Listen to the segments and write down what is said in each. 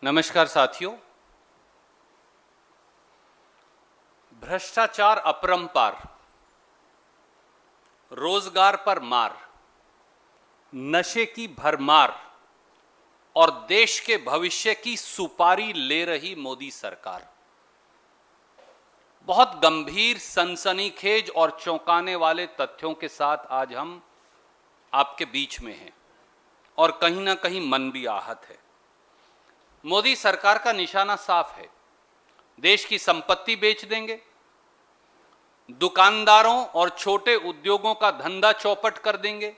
नमस्कार साथियों। भ्रष्टाचार अपरंपार, रोजगार पर मार, नशे की भरमार और देश के भविष्य की सुपारी ले रही मोदी सरकार। बहुत गंभीर, सनसनीखेज और चौंकाने वाले तथ्यों के साथ आज हम आपके बीच में हैं और कहीं ना कहीं मन भी आहत है। मोदी सरकार का निशाना साफ है। देश की संपत्ति बेच देंगे, दुकानदारों और छोटे उद्योगों का धंधा चौपट कर देंगे,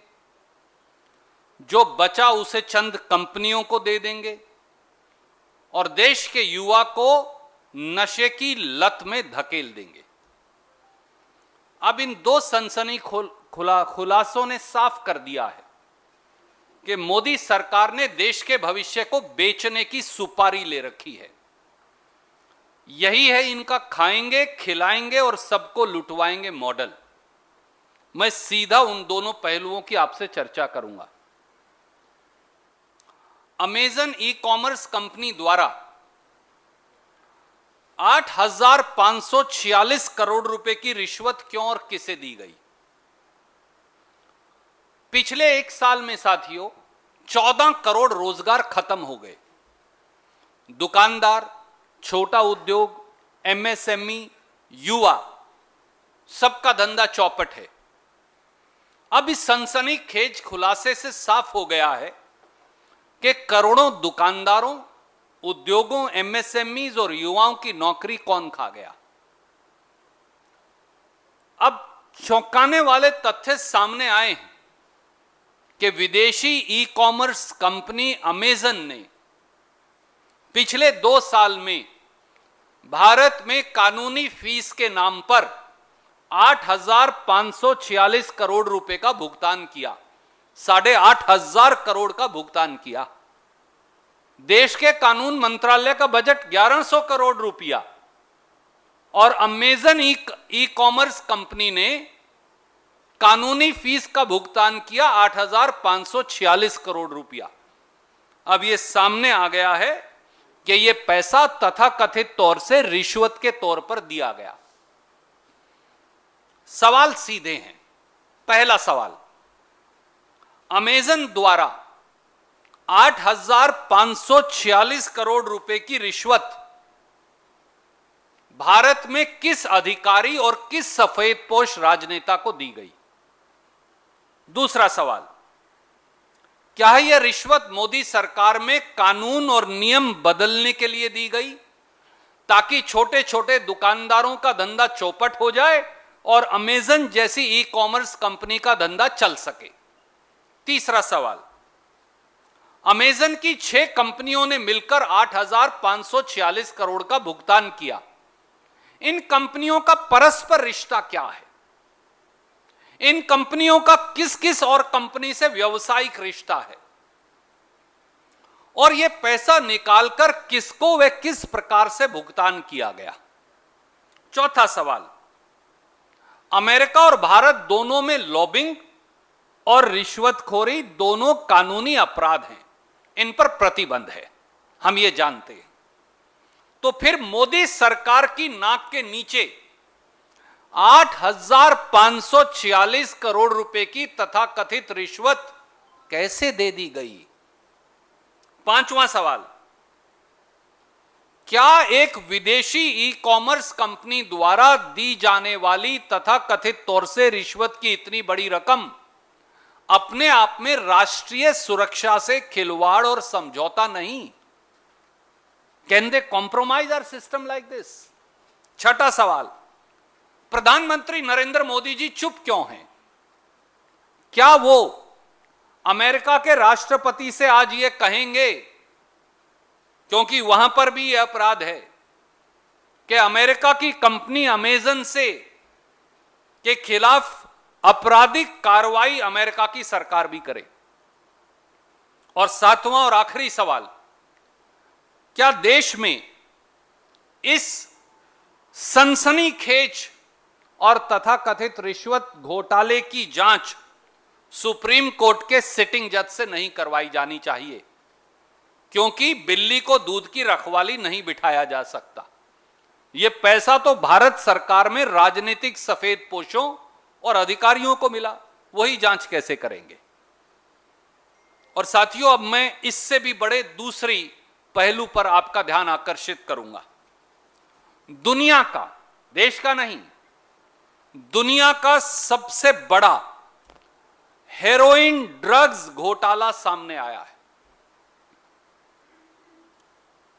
जो बचा उसे चंद कंपनियों को दे देंगे और देश के युवा को नशे की लत में धकेल देंगे। अब इन दो सनसनी खुलासों ने साफ कर दिया है कि मोदी सरकार ने देश के भविष्य को बेचने की सुपारी ले रखी है। यही है इनका खाएंगे, खिलाएंगे और सबको लुटवाएंगे मॉडल। मैं सीधा उन दोनों पहलुओं की आपसे चर्चा करूंगा। अमेजन ई कॉमर्स कंपनी द्वारा 8,546 करोड़ रुपए की रिश्वत क्यों और किसे दी गई? पिछले एक साल में साथियों 14 करोड़ रोजगार खत्म हो गए। दुकानदार, छोटा उद्योग, एमएसएमई, युवा, सबका धंधा चौपट है। अब इस सनसनीखेज खुलासे से साफ हो गया है कि करोड़ों दुकानदारों, उद्योगों, एमएसएमईज और युवाओं की नौकरी कौन खा गया। अब चौंकाने वाले तथ्य सामने आए हैं कि विदेशी ई कॉमर्स कंपनी अमेजन ने पिछले 2 साल में भारत में कानूनी फीस के नाम पर 8,546 करोड़ रुपए का भुगतान किया। 8,500 करोड़ का भुगतान किया। देश के कानून मंत्रालय का बजट 1100 करोड़ रुपया और अमेजन ई कॉमर्स कंपनी ने कानूनी फीस का भुगतान किया 8,546 करोड़ रुपया। अब यह सामने आ गया है कि यह पैसा तथाकथित तौर से रिश्वत के तौर पर दिया गया। सवाल सीधे हैं। पहला सवाल, अमेजन द्वारा 8,546 करोड़ रुपए की रिश्वत भारत में किस अधिकारी और किस सफेदपोश राजनेता को दी गई? दूसरा सवाल, क्या यह रिश्वत मोदी सरकार में कानून और नियम बदलने के लिए दी गई ताकि छोटे छोटे दुकानदारों का धंधा चौपट हो जाए और अमेजन जैसी ई कॉमर्स कंपनी का धंधा चल सके? तीसरा सवाल, अमेजन की 6 कंपनियों ने मिलकर 8,546 करोड़ का भुगतान किया। इन कंपनियों का परस्पर रिश्ता क्या है? इन कंपनियों का किस किस और कंपनी से व्यावसायिक रिश्ता है और यह पैसा निकालकर किसको व किस प्रकार से भुगतान किया गया? चौथा सवाल, अमेरिका और भारत दोनों में लॉबिंग और रिश्वतखोरी दोनों कानूनी अपराध हैं। इन पर प्रतिबंध है, हम ये जानते हैं। तो फिर मोदी सरकार की नाक के नीचे 8,546 करोड़ रुपए की तथाकथित रिश्वत कैसे दे दी गई? पांचवां सवाल, क्या एक विदेशी ई कॉमर्स कंपनी द्वारा दी जाने वाली तथाकथित तौर से रिश्वत की इतनी बड़ी रकम अपने आप में राष्ट्रीय सुरक्षा से खिलवाड़ और समझौता नहीं? Can they compromise our system like this? छठा सवाल, प्रधानमंत्री नरेंद्र मोदी जी चुप क्यों हैं? क्या वो अमेरिका के राष्ट्रपति से आज ये कहेंगे, क्योंकि वहां पर भी यह अपराध है, कि अमेरिका की कंपनी अमेजन से के खिलाफ आपराधिक कार्रवाई अमेरिका की सरकार भी करे? और सातवां और आखिरी सवाल, क्या देश में इस सनसनीखेज और तथाकथित रिश्वत घोटाले की जांच सुप्रीम कोर्ट के सिटिंग जज से नहीं करवाई जानी चाहिए? क्योंकि बिल्ली को दूध की रखवाली नहीं बिठाया जा सकता। यह पैसा तो भारत सरकार में राजनीतिक सफेदपोशों और अधिकारियों को मिला, वही जांच कैसे करेंगे। और साथियों, अब मैं इससे भी बड़े दूसरी पहलू पर आपका ध्यान आकर्षित करूंगा। दुनिया का, देश का नहीं, दुनिया का सबसे बड़ा हेरोइन ड्रग्स घोटाला सामने आया है।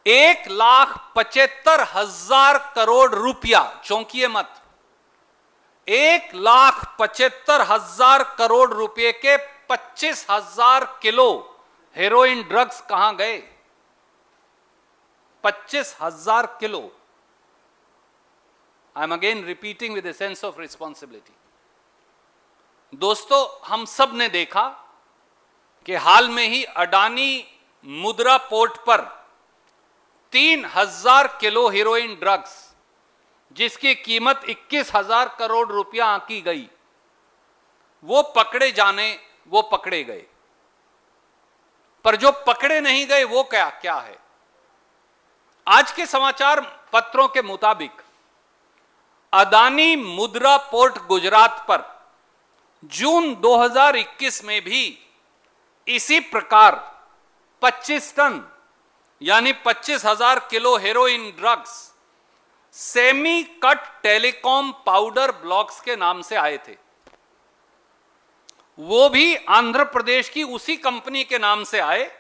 1,75,000 करोड़ रुपया, चौंकिए मत, 1,75,000 करोड़ रुपए के 25,000 किलो हेरोइन ड्रग्स कहां गए? 25,000 kilo. I am again repeating with a sense of responsibility. दोस्तों, हम सब ने देखा कि हाल में ही अडानी मुद्रा पोर्ट पर 3,000 किलो हेरोइन ड्रग्स, जिसकी कीमत 21,000 करोड़ रुपया आंकी गई, वो पकड़े गए। पर जो पकड़े नहीं गए वो क्या है? आज के समाचार पत्रों के मुताबिक अदानी मुद्रा पोर्ट गुजरात पर जून 2021 में भी इसी प्रकार 25 टन यानी 25,000 kilo heroin drugs semi cut telecom powder blocks के नाम से आए थे। वो भी आंध्र प्रदेश की उसी कंपनी के नाम से आए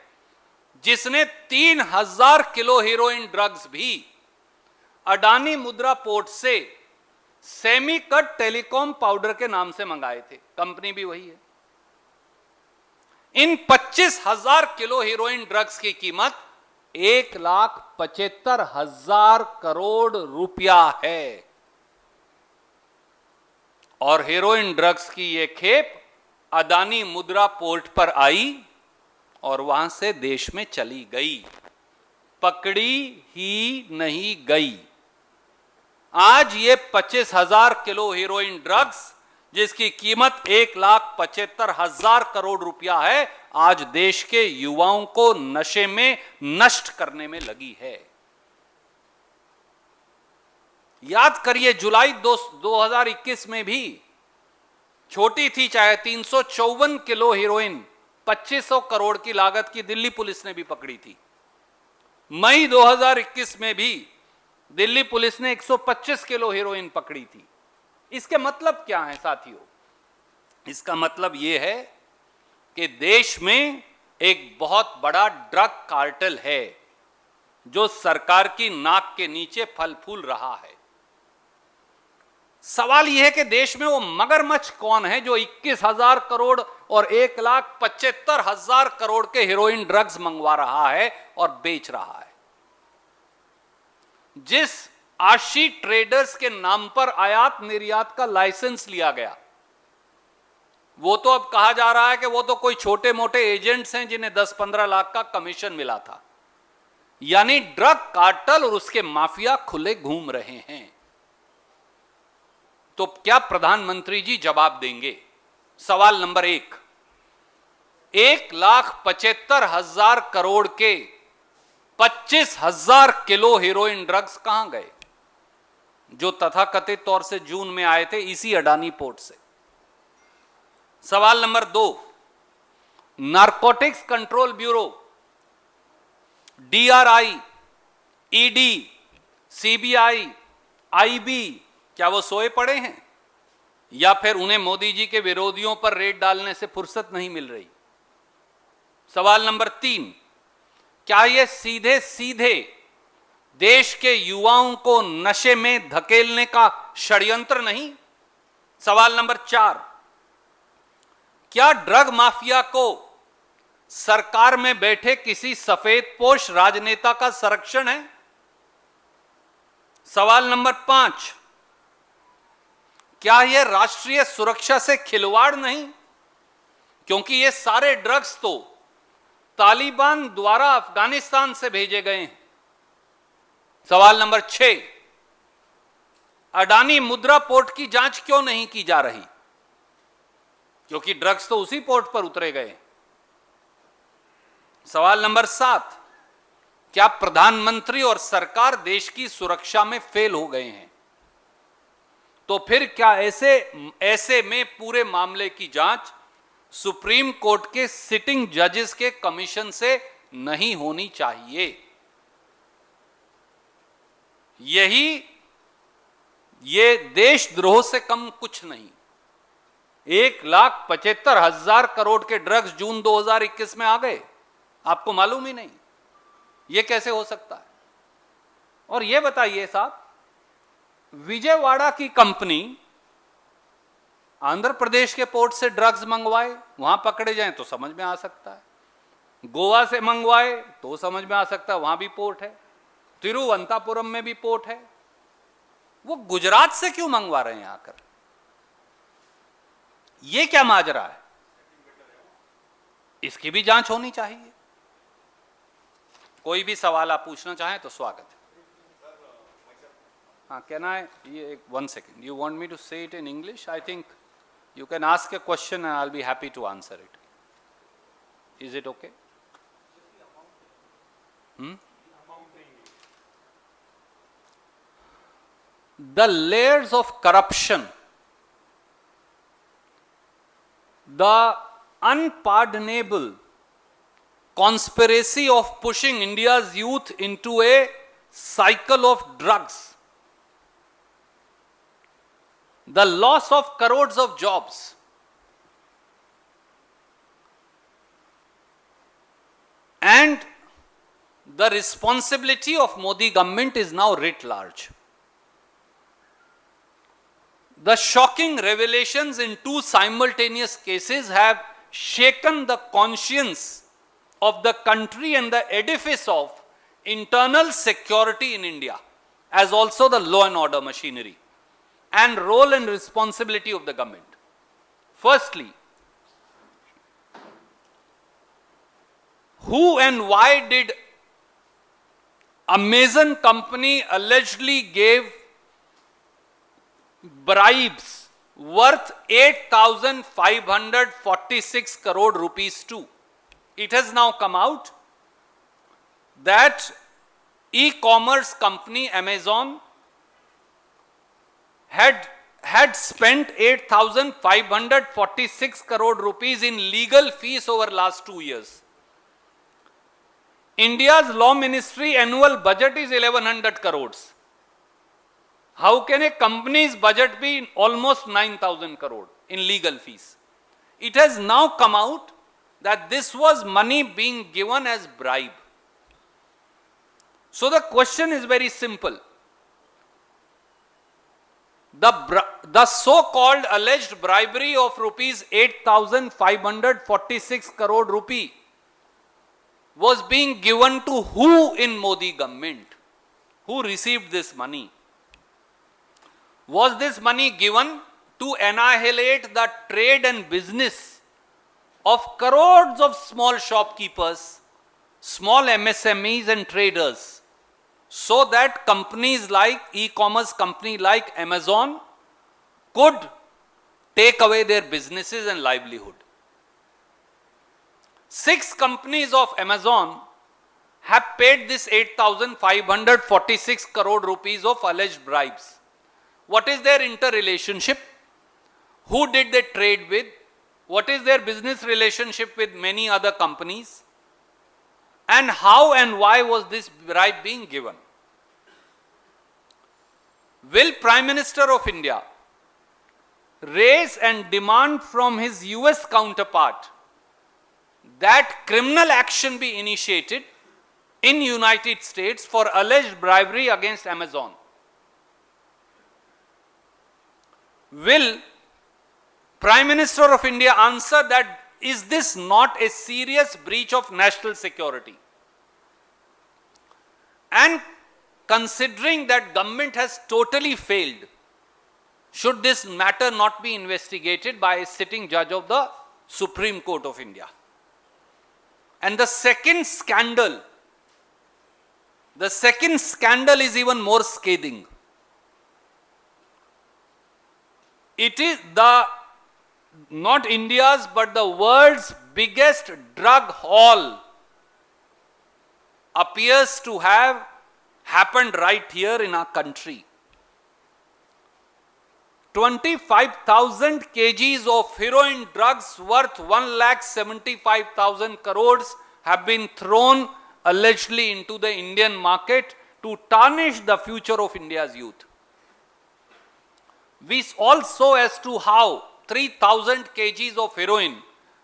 जिसने 3,000 किलो हेरोइन ड्रग्स भी अडानी मुद्रा पोर्ट से सेमी कट टेलीकॉम पाउडर के नाम से मंगाए थे। कंपनी भी वही है। इन 25,000 किलो हेरोइन ड्रग्स की कीमत 1,75,000 करोड़ रुपया है। और हेरोइन ड्रग्स की यह खेप अदानी मुद्रा पोर्ट पर आई और वहां से देश में चली गई, पकड़ी ही नहीं गई। आज ये 25,000 किलो हेरोइन ड्रग्स, जिसकी कीमत 1,75,000 करोड़ रुपया है, आज देश के युवाओं को नशे में नष्ट करने में लगी है। याद करिए, जुलाई 2021 में भी छोटी थी चाहे 354 किलो हेरोइन 2500 करोड़ की लागत की दिल्ली पुलिस ने भी पकड़ी थी। मई 2021 में भी दिल्ली पुलिस ने 125 किलो हेरोइन पकड़ी थी। इसके मतलब क्या है साथियों? इसका मतलब यह है कि देश में एक बहुत बड़ा ड्रग कार्टेल है जो सरकार की नाक के नीचे फल फूल रहा है। सवाल यह है कि देश में वो मगरमच्छ कौन है जो 21,000 करोड़ और 1,75,000 करोड़ के हेरोइन ड्रग्स मंगवा रहा है और बेच रहा है। जिस आशी ट्रेडर्स के नाम पर आयात निर्यात का लाइसेंस लिया गया, वो तो अब कहा जा रहा है कि वो तो कोई छोटे मोटे एजेंट्स हैं जिन्हें 10-15 लाख का कमीशन मिला था। यानी ड्रग कार्टेल और उसके माफिया खुले घूम रहे हैं। तो क्या प्रधानमंत्री जी जवाब देंगे? सवाल नंबर 1, 1,75,000 करोड़ के 25,000 किलो हेरोइन ड्रग्स कहां गए जो तथाकथित तौर से जून में आए थे इसी अडानी पोर्ट से? सवाल number 2, narcotics control bureau, DRI, ED, CBI, IB, क्या वो सोए पड़े हैं या फिर उन्हें मोदी जी के विरोधियों पर रेड डालने से फुर्सत नहीं मिल रही? सवाल नंबर 3, क्या ये सीधे सीधे देश के युवाओं को नशे में धकेलने का षड्यंत्र नहीं? सवाल नंबर 4, क्या ड्रग माफिया को सरकार में बैठे किसी सफेदपोश राजनेता का संरक्षण है? सवाल नंबर 5, क्या यह राष्ट्रीय सुरक्षा से खिलवाड़ नहीं? क्योंकि ये सारे ड्रग्स तो तालिबान द्वारा अफगानिस्तान से भेजे गए हैं। सवाल नंबर 6, अडानी मुद्रा पोर्ट की जांच क्यों नहीं की जा रही? क्योंकि ड्रग्स तो उसी पोर्ट पर उतरे गए। सवाल नंबर 7, क्या प्रधानमंत्री और सरकार देश की सुरक्षा में फेल हो गए हैं? तो फिर क्या ऐसे में पूरे मामले की जांच सुप्रीम कोर्ट के सिटिंग जजेस के कमीशन से नहीं होनी चाहिए? ये देशद्रोह से कम कुछ नहीं। 1,75,000 करोड़ के ड्रग्स जून 2021 में आ गए, आपको मालूम ही नहीं। ये कैसे हो सकता है? और ये बताइए साहब, विजयवाड़ा की कंपनी आंध्र प्रदेश के पोर्ट से ड्रग्स मंगवाए, वहां पकड़े जाएं तो समझ में आ सकता है। गोवा से मंगवाए तो समझ में आ सकता है, वहां भी पोर्ट है। तिरुवनंतपुरम में भी पोर्ट है। वो गुजरात से क्यों मंगवा रहे हैं आकर? ये क्या माजरा है? इसकी भी जांच होनी चाहिए। कोई भी सवाल आप पूछना चाहें तो स्वागत है। हाँ, कैन आई, ये 1 second, you want me to say it in English? I think you can ask a question and I'll be happy to answer it. Is it okay? The layers of corruption, the unpardonable conspiracy of pushing India's youth into a cycle of drugs, the loss of crores of jobs, and the responsibility of Modi government is now writ large. The shocking revelations in 2 simultaneous cases have shaken the conscience of the country and the edifice of internal security in India, as also the law and order machinery and role and responsibility of the government. Firstly, who and why did Amazon company allegedly gave bribes worth 8,546 crore rupees to? It has now come out that e-commerce company Amazon had spent 8,546 crore rupees in legal fees over last 2 years. India's law ministry annual budget is 1,100 crores. How can a company's budget be almost 9,000 crore in legal fees? It has now come out that this was money being given as bribe. So the question is very simple. The so-called alleged bribery of rupees 8,546 crore rupee was being given to who in Modi government? Who received this money? Was this money given to annihilate the trade and business of crores of small shopkeepers, small MSMEs and traders, so that companies like e-commerce company like Amazon could take away their businesses and livelihood? 6 companies of Amazon have paid this 8,546 crore rupees of alleged bribes. What is their interrelationship? Who did they trade with? What is their business relationship with many other companies? And how and why was this bribe being given? Will Prime Minister of India raise and demand from his US counterpart that criminal action be initiated in United States for alleged bribery against Amazon? Will Prime Minister of India answer that is this not a serious breach of national security? And considering that government has totally failed, should this matter not be investigated by a sitting judge of the Supreme Court of India? And the second scandal is even more scathing. It is not India's but the world's biggest drug haul appears to have happened right here in our country. 25,000 kgs of heroin drugs worth 1,75,000 crores have been thrown allegedly into the Indian market to tarnish the future of India's youth. We also as to how 3,000 kgs of heroin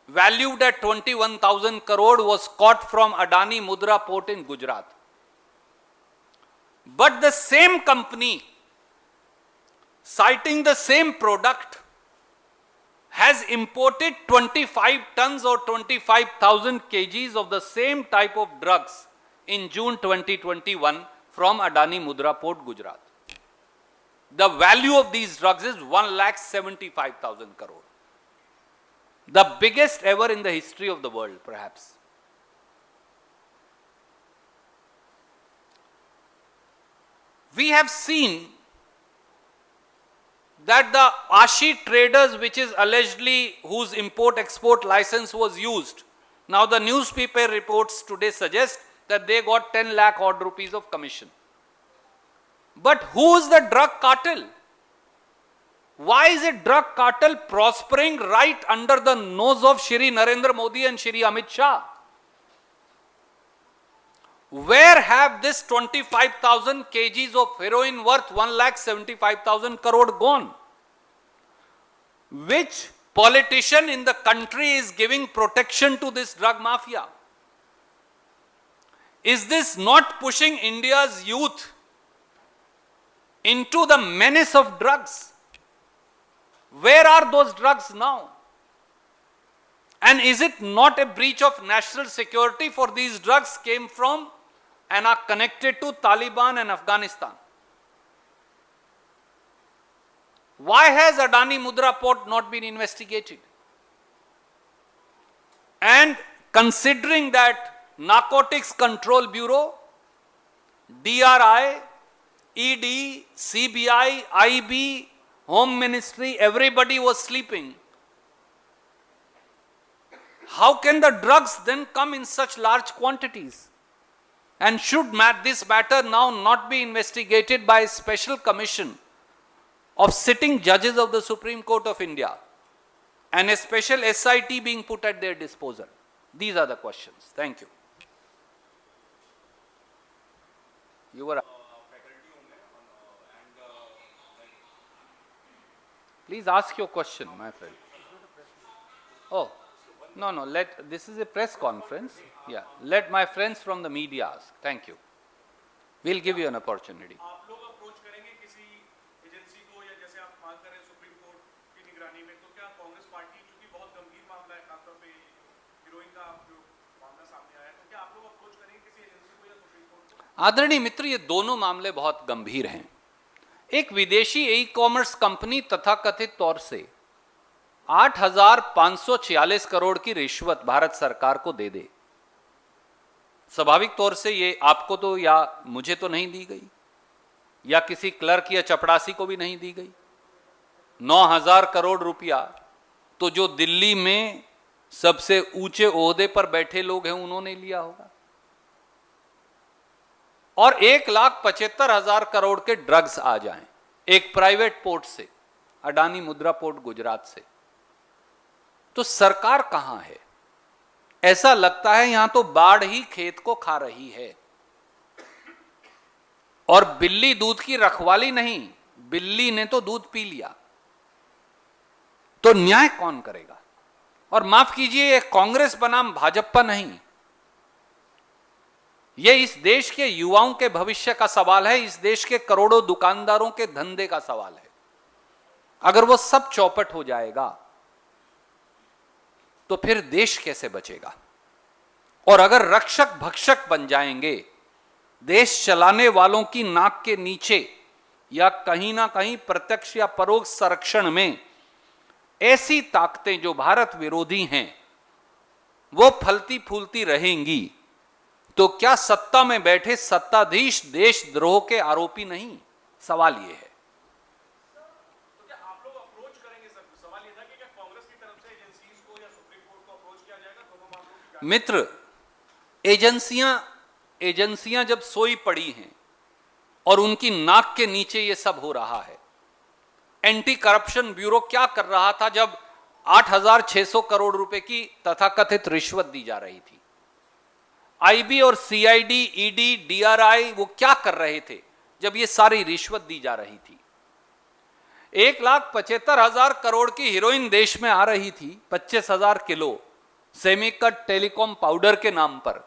valued at 21,000 crore was caught from Adani Mudra port in Gujarat. But the same company, citing the same product, has imported 25 tons or 25,000 kgs of the same type of drugs in June 2021 from Adani Mudra port, Gujarat. The value of these drugs is 1,75,000 crore. The biggest ever in the history of the world, perhaps. We have seen that the Ashi traders, which is allegedly whose import-export license was used, now the newspaper reports today suggest that they got 10 lakh odd rupees of commission. But who is the drug cartel? Why is a drug cartel prospering right under the nose of Shri Narendra Modi and Shri Amit Shah? Where have this 25,000 kgs of heroin worth 1,75,000 crore gone? Which politician in the country is giving protection to this drug mafia? Is this not pushing India's youth into the menace of drugs? Where are those drugs now? And is it not a breach of national security for these drugs came from and are connected to Taliban and Afghanistan? Why has Adani Mudra port not been investigated? And considering that Narcotics Control Bureau, DRI, ED, CBI, IB, Home Ministry, everybody was sleeping. How can the drugs then come in such large quantities? And should this matter now not be investigated by a special commission of sitting judges of the Supreme Court of India and a special SIT being put at their disposal? These are the questions. Thank you. You were. Please ask your question, my friend. Oh, no, this is a press conference. Yeah, let my friends from the media ask. Thank you. We'll give you an opportunity. आप लोग approach करेंगे किसी agency को या जैसे आप मांग कर रहे हैं सुप्रीम कोर्ट की निगरानी में, तो क्या कांग्रेस पार्टी, चूंकि बहुत गंभीर मामला है, खासतौर पे हीरोइन का जो मामला सामने आया है, तो क्या आप लोग अप्रोच करेंगे किसी एजेंसी को या सुप्रीम कोर्ट को? आदरणीय मित्र, ये दोनों मामले बहुत गंभीर हैं। एक विदेशी ई-कॉमर्स कंपनी तथाकथित तौर से 8,546 करोड़ की रिश्वत भारत सरकार को दे दे। स्वाभाविक तौर से ये आपको तो या मुझे तो नहीं दी गई, या किसी क्लर्क या चपड़ासी को भी नहीं दी गई। 9,000 करोड़ रुपया तो जो दिल्ली में सबसे ऊंचे ओहदे पर बैठे लोग हैं उन्होंने लिया होगा, और 1,75,000 करोड़ के ड्रग्स आ जाएं एक प्राइवेट पोर्ट से, अडानी मुद्रा पोर्ट गुजरात से, तो सरकार कहां है? ऐसा लगता है यहां तो बाढ़ ही खेत को खा रही है, और बिल्ली दूध की रखवाली नहीं, बिल्ली ने तो दूध पी लिया। तो न्याय कौन करेगा? और माफ कीजिए, ये कांग्रेस बनाम भाजपा नहीं, ये इस देश के युवाओं के भविष्य का सवाल है, इस देश के करोड़ों दुकानदारों के धंधे का सवाल है। अगर वो सब चौपट हो जाएगा तो फिर देश कैसे बचेगा? और अगर रक्षक भक्षक बन जाएंगे, देश चलाने वालों की नाक के नीचे या कहीं ना कहीं प्रत्यक्ष या परोक्ष संरक्षण में ऐसी ताकतें जो भारत विरोधी हैं वो फलती फूलती रहेंगी, तो क्या सत्ता में बैठे सत्ताधीश देशद्रोह के आरोपी नहीं? सवाल यह है। तो क्या आप लोग अप्रोच करेंगे सर? सवाल यह था कि क्या कांग्रेस की तरफ से एजेंसीज को या सुप्रीम कोर्ट को अप्रोच किया जाएगा दोनों मामलों की? मित्र, एजेंसियां एजेंसियां जब सोई पड़ी हैं और उनकी नाक के नीचे ये सब हो रहा है। एंटी करप्शन ब्यूरो क्या कर रहा था जब 8,600 करोड़ रुपए की तथाकथित रिश्वत दी जा रही थी? आईबी और सीआईडी, ईडी, डीआरआई वो क्या कर रहे थे जब ये सारी रिश्वत दी जा रही थी? 1,75,000 करोड़ की हीरोइन देश में आ रही थी, 25,000 किलो सेमीकट टेलीकॉम पाउडर के नाम पर।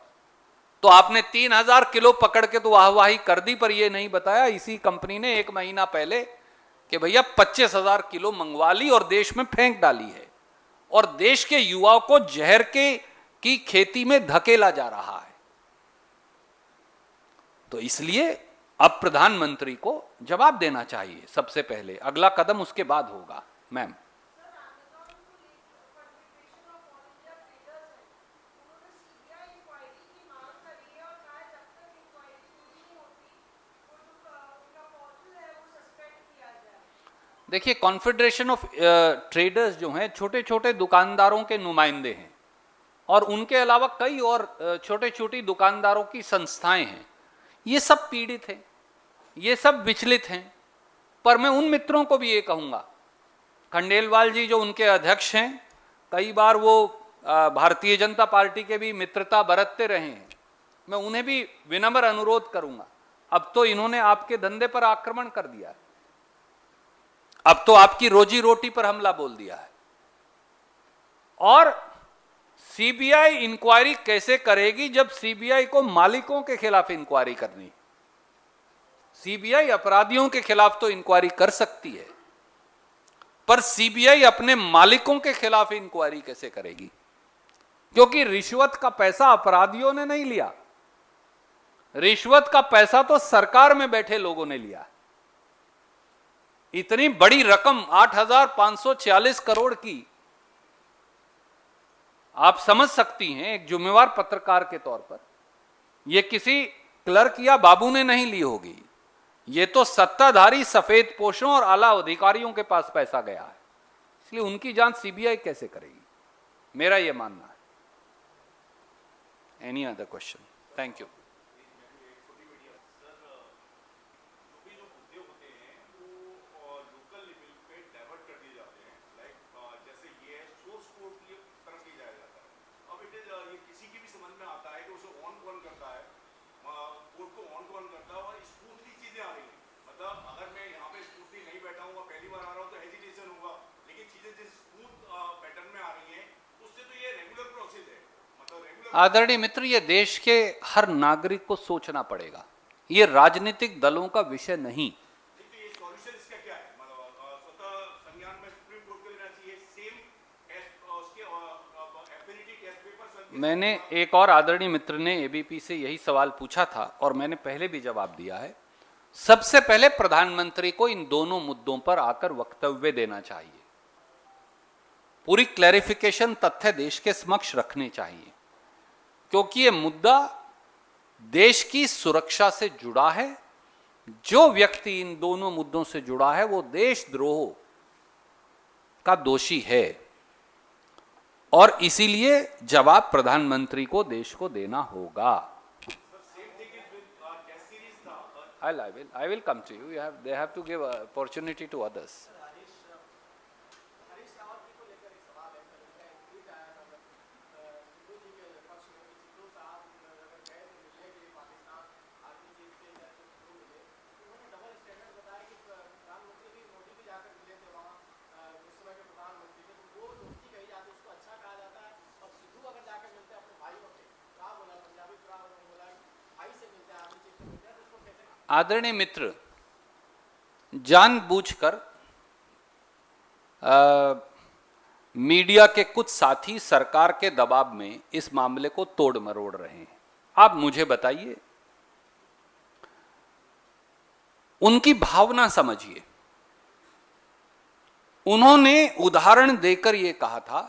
तो आपने 3,000 किलो पकड़ के तो वाहवाही कर दी, पर यह नहीं बताया इसी कंपनी ने 1 महीना पहले कि भैया 25,000 किलो मंगवा ली और देश में फेंक डाली है, और देश के युवाओं को जहर की खेती में धकेला जा रहा है। तो इसलिए अब प्रधानमंत्री को जवाब देना चाहिए सबसे पहले, अगला कदम उसके बाद होगा। मैम, देखिए, कॉन्फेडरेशन ऑफ ट्रेडर्स जो हैं छोटे छोटे दुकानदारों के नुमाइंदे हैं, और उनके अलावा कई और छोटे छोटी दुकानदारों की संस्थाएं हैं। ये सब पीड़ित हैं, ये सब विचलित हैं। पर मैं उन मित्रों को भी ये कहूँगा, खंडेलवाल जी जो उनके अध्यक्ष हैं, कई बार वो भारतीय जनता पार्टी के भी मित्रता बरतते रहे हैं, मैं उन्हें भी विनम्र अनुरोध करूँगा। अब तो इन्होंने आपके धंधे पर आक्रमण कर दिया है, अब तो आपकी रोजी रोटी पर हमला बोल दिया है। और सीबीआई इंक्वायरी कैसे करेगी जब सीबीआई को मालिकों के खिलाफ इंक्वायरी करनी? सीबीआई अपराधियों के खिलाफ तो इंक्वायरी कर सकती है, पर सीबीआई अपने मालिकों के खिलाफ इंक्वायरी कैसे करेगी? क्योंकि रिश्वत का पैसा अपराधियों ने नहीं लिया, रिश्वत का पैसा तो सरकार में बैठे लोगों ने लिया। इतनी बड़ी रकम 8,546 करोड़ की, आप समझ सकती हैं एक जिम्मेवार पत्रकार के तौर पर, यह किसी क्लर्क या बाबू ने नहीं ली होगी, ये तो सत्ताधारी सफेद पोशों और आला अधिकारियों के पास पैसा गया है। इसलिए उनकी जांच सीबीआई कैसे करेगी, मेरा यह मानना है। Any other question? Thank you. आदरणीय मित्र, ये देश के हर नागरिक को सोचना पड़ेगा, ये राजनीतिक दलों का विषय नहीं। मैंने एक और आदरणीय मित्र ने एबीपी से यही सवाल पूछा था और मैंने पहले भी जवाब दिया है। सबसे पहले प्रधानमंत्री को इन दोनों मुद्दों पर आकर वक्तव्य देना चाहिए, पूरी क्लैरिफिकेशन तथ्य देश के समक्ष रखने चाहिए, क्योंकि यह मुद्दा देश की सुरक्षा से जुड़ा है। जो व्यक्ति इन दोनों मुद्दों से जुड़ा है वो देशद्रोह का दोषी है, और इसीलिए जवाब प्रधानमंत्री को देश को देना होगा। I will come to you. They have to give opportunity to others. आदरणीय मित्र, जानबूझकर मीडिया के कुछ साथी सरकार के दबाव में इस मामले को तोड़ मरोड़ रहे हैं। आप मुझे बताइए, उनकी भावना समझिए। उन्होंने उदाहरण देकर यह कहा था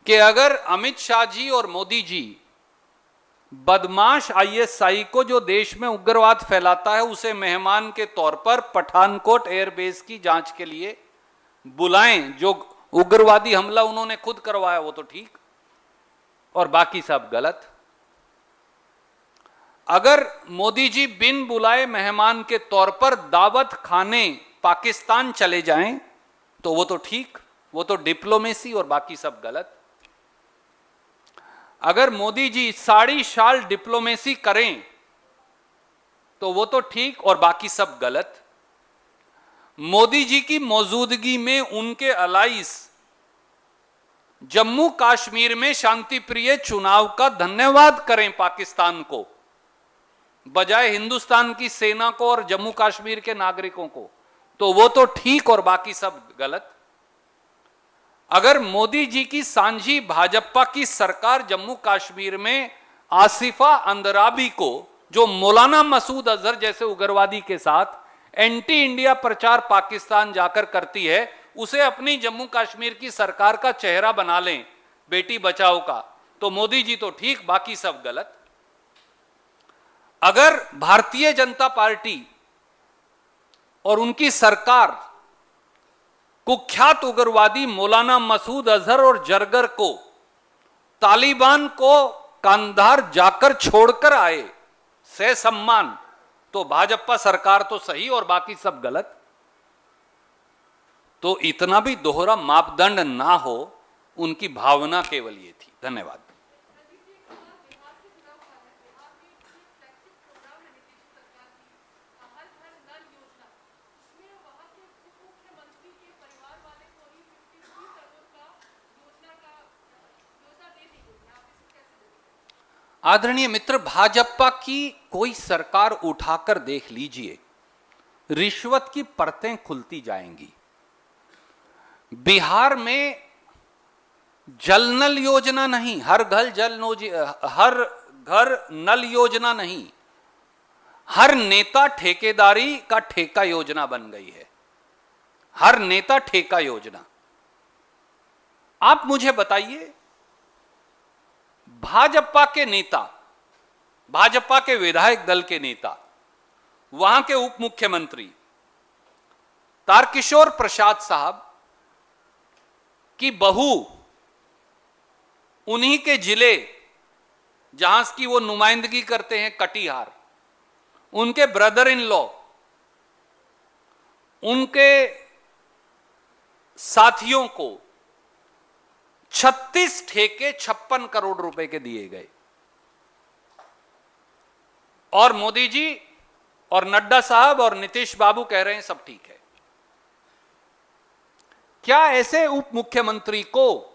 कि अगर अमित शाह जी और मोदी जी बदमाश आईएसआई को जो देश में उग्रवाद फैलाता है उसे मेहमान के तौर पर पठानकोट एयरबेस की जांच के लिए बुलाएं, जो उग्रवादी हमला उन्होंने खुद करवाया वो तो ठीक, और बाकी सब गलत। अगर मोदी जी बिन बुलाए मेहमान के तौर पर दावत खाने पाकिस्तान चले जाएं तो वो तो ठीक, वो तो डिप्लोमेसी और बाकी सब गलत। अगर मोदी जी साड़ी शाल डिप्लोमेसी करें तो वो तो ठीक और बाकी सब गलत। मोदी जी की मौजूदगी में उनके अलाइस जम्मू कश्मीर में शांति प्रिय चुनाव का धन्यवाद करें पाकिस्तान को, बजाय हिंदुस्तान की सेना को और जम्मू कश्मीर के नागरिकों को, तो वो तो ठीक और बाकी सब गलत। अगर मोदी जी की सांझी भाजपा की सरकार जम्मू कश्मीर में आसिफा अंदराबी को, जो मौलाना मसूद अजहर जैसे उग्रवादी के साथ एंटी इंडिया प्रचार पाकिस्तान जाकर करती है, उसे अपनी जम्मू कश्मीर की सरकार का चेहरा बना लें बेटी बचाओ का, तो मोदी जी तो ठीक बाकी सब गलत। अगर भारतीय जनता पार्टी और उनकी सरकार कुख्यात उग्रवादी मौलाना मसूद अजहर और जरगर को तालिबान को कांधार जाकर छोड़कर आए ससम्मान, तो भाजपा सरकार तो सही और बाकी सब गलत। तो इतना भी दोहरा मापदंड ना हो, उनकी भावना केवल ये थी। धन्यवाद। आदरणीय मित्र, भाजपा की कोई सरकार उठाकर देख लीजिए, रिश्वत की परतें खुलती जाएंगी। बिहार में जल नल योजना नहीं, हर घर नल योजना नहीं, हर नेता ठेकेदारी का ठेका योजना बन गई है। हर नेता ठेका योजना। आप मुझे बताइए, भाजपा के नेता, भाजपा के विधायक दल के नेता, वहां के उप मुख्यमंत्री तारकिशोर प्रसाद साहब की बहू, उन्हीं के जिले जहां की वो नुमाइंदगी करते हैं कटिहार, उनके ब्रदर इन लॉ, उनके साथियों को 36 ठेके 56 करोड़ रुपए के दिए गए। और मोदी जी और नड्डा साहब और नीतीश बाबू कह रहे हैं सब ठीक है। क्या ऐसे उप मुख्यमंत्री को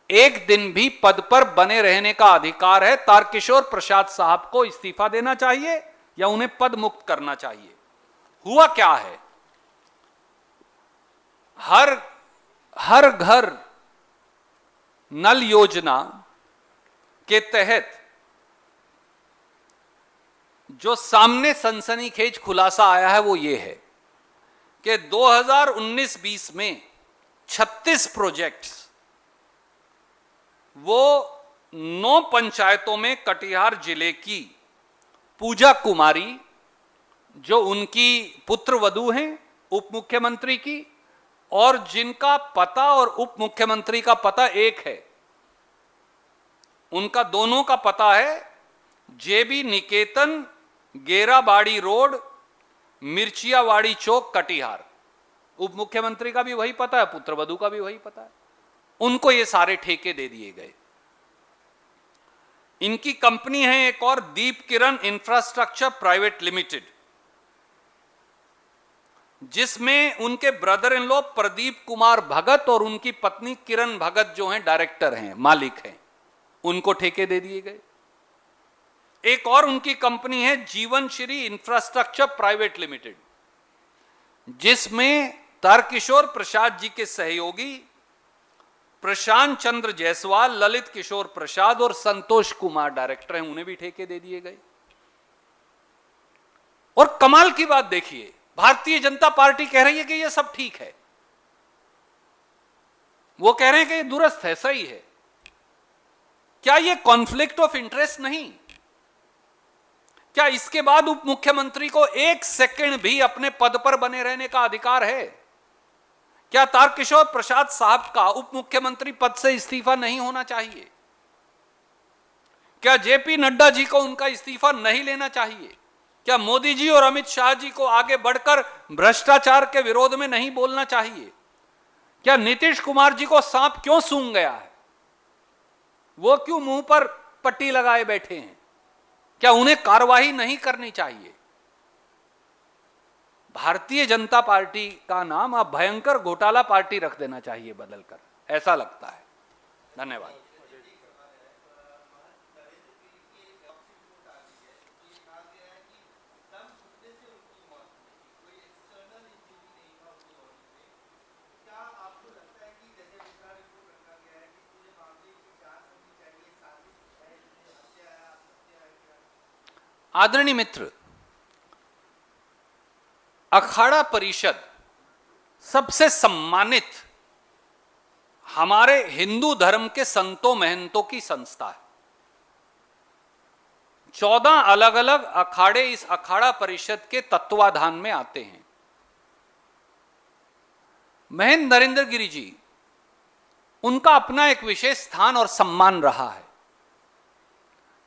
एक दिन भी पद पर बने रहने का अधिकार है? तारकिशोर प्रसाद साहब को इस्तीफा देना चाहिए या उन्हें पद मुक्त करना चाहिए? हुआ क्या है? हर घर नल योजना के तहत जो सामने सनसनीखेज खुलासा आया है वो ये है कि 2019-20 में 36 प्रोजेक्ट्स वो 9 पंचायतों में कटिहार जिले की पूजा कुमारी, जो उनकी पुत्र वधू हैं उप मुख्यमंत्री की, और जिनका पता और उप मुख्यमंत्री का पता एक है, उनका दोनों का पता है जेबी निकेतन, गेराबाड़ी रोड, मिर्चियावाड़ी चौक, कटिहार। उप मुख्यमंत्री का भी वही पता है, पुत्र वधू का भी वही पता है। उनको ये सारे ठेके दे दिए गए। इनकी कंपनी है एक और, Deep Kiran infrastructure private limited, जिसमें उनके brother in law Pradeep Kumar Bhagat और उनकी पत्नी किरण भगत जो हैं डायरेक्टर हैं, मालिक हैं, उनको ठेके दे दिए गए। एक और उनकी कंपनी है जीवन श्री इंफ्रास्ट्रक्चर प्राइवेट लिमिटेड, जिसमें तारकिशोर प्रसाद जी के सहयोगी प्रशांत चंद्र जायसवाल, ललित किशोर प्रसाद और संतोष कुमार डायरेक्टर हैं, उन्हें भी ठेके दे दिए गए। और कमाल की बात देखिए, भारतीय जनता पार्टी कह रही है कि यह सब ठीक है। वो कह रहे हैं कि यह दुरुस्त है, सही है। क्या यह कॉन्फ्लिक्ट ऑफ इंटरेस्ट नहीं? क्या इसके बाद उप मुख्यमंत्री को एक सेकंड भी अपने पद पर बने रहने का अधिकार है? क्या तारकिशोर प्रसाद साहब का उप मुख्यमंत्री पद से इस्तीफा नहीं होना चाहिए? क्या जेपी नड्डा जी को उनका इस्तीफा नहीं लेना चाहिए? क्या मोदी जी और अमित शाह जी को आगे बढ़कर भ्रष्टाचार के विरोध में नहीं बोलना चाहिए? क्या नीतीश कुमार जी को सांप क्यों सूंघ गया है? वो क्यों मुंह पर पट्टी लगाए बैठे हैं? क्या उन्हें कार्रवाई नहीं करनी चाहिए? भारतीय जनता पार्टी का नाम अब भयंकर घोटाला पार्टी रख देना चाहिए बदलकर, ऐसा लगता है। धन्यवाद। आदरणीय मित्र, अखाड़ा परिषद सबसे सम्मानित हमारे हिंदू धर्म के संतों महंतों की संस्था है। 14 अलग अलग अखाड़े इस अखाड़ा परिषद के तत्वाधान में आते हैं। महंत नरेंद्र गिरि जी, उनका अपना एक विशेष स्थान और सम्मान रहा है।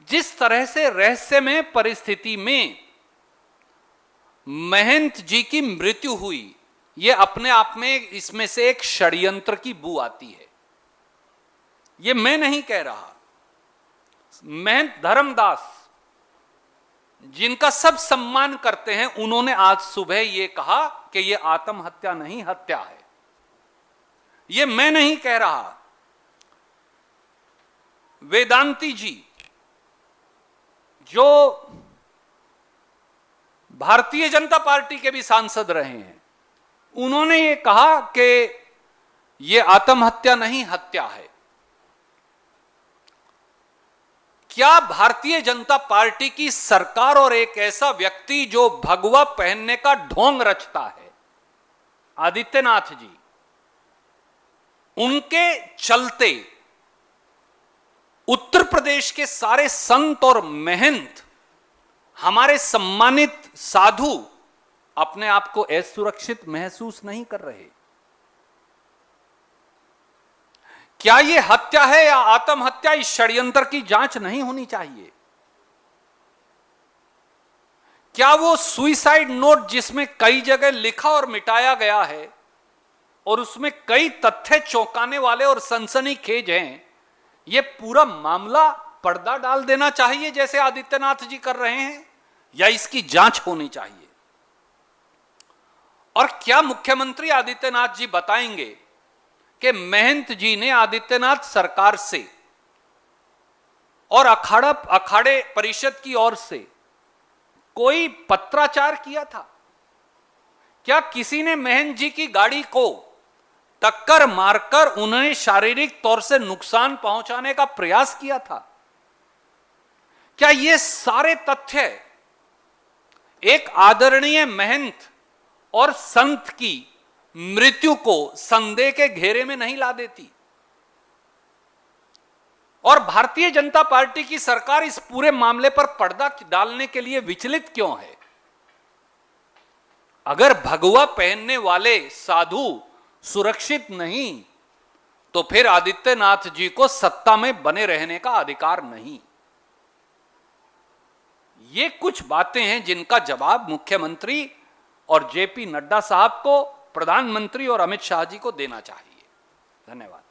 जिस तरह से रहस्यमय परिस्थिति में महंत जी की मृत्यु हुई, यह अपने आप में इसमें से एक षड्यंत्र की बू आती है। यह मैं नहीं कह रहा, महंत धर्मदास जिनका सब सम्मान करते हैं, उन्होंने आज सुबह यह कहा कि यह आत्महत्या नहीं हत्या है। यह मैं नहीं कह रहा। वेदांती जी जो भारतीय जनता पार्टी के भी सांसद रहे हैं, उन्होंने ये कहा कि ये आत्महत्या नहीं हत्या है। क्या भारतीय जनता पार्टी की सरकार और एक ऐसा व्यक्ति जो भगवा पहनने का ढोंग रचता है, आदित्यनाथ जी, उनके चलते उत्तर प्रदेश के सारे संत और महंत, हमारे सम्मानित साधु अपने आप को असुरक्षित महसूस नहीं कर रहे? क्या यह हत्या है या आत्महत्या? इस षड्यंत्र की जांच नहीं होनी चाहिए? क्या वो सुइसाइड नोट जिसमें कई जगह लिखा और मिटाया गया है और उसमें कई तथ्य चौंकाने वाले और सनसनीखेज हैं, यह पूरा मामला पर्दा डाल देना चाहिए जैसे आदित्यनाथ जी कर रहे हैं, या इसकी जांच होनी चाहिए? और क्या मुख्यमंत्री आदित्यनाथ जी बताएंगे कि महंत जी ने आदित्यनाथ सरकार से और अखाड़े परिषद की ओर से कोई पत्राचार किया था? क्या किसी ने महंत जी की गाड़ी को टक्कर मारकर उन्हें शारीरिक तौर से नुकसान पहुंचाने का प्रयास किया था? क्या ये सारे तथ्य एक आदरणीय महंत और संत की मृत्यु को संदेह के घेरे में नहीं ला देती? और भारतीय जनता पार्टी की सरकार इस पूरे मामले पर पर्दा डालने के लिए विचलित क्यों है? अगर भगवा पहनने वाले साधु सुरक्षित नहीं, तो फिर आदित्यनाथ जी को सत्ता में बने रहने का अधिकार नहीं। ये कुछ बातें हैं जिनका जवाब मुख्यमंत्री और जेपी नड्डा साहब को, प्रधानमंत्री और अमित शाह जी को देना चाहिए। धन्यवाद।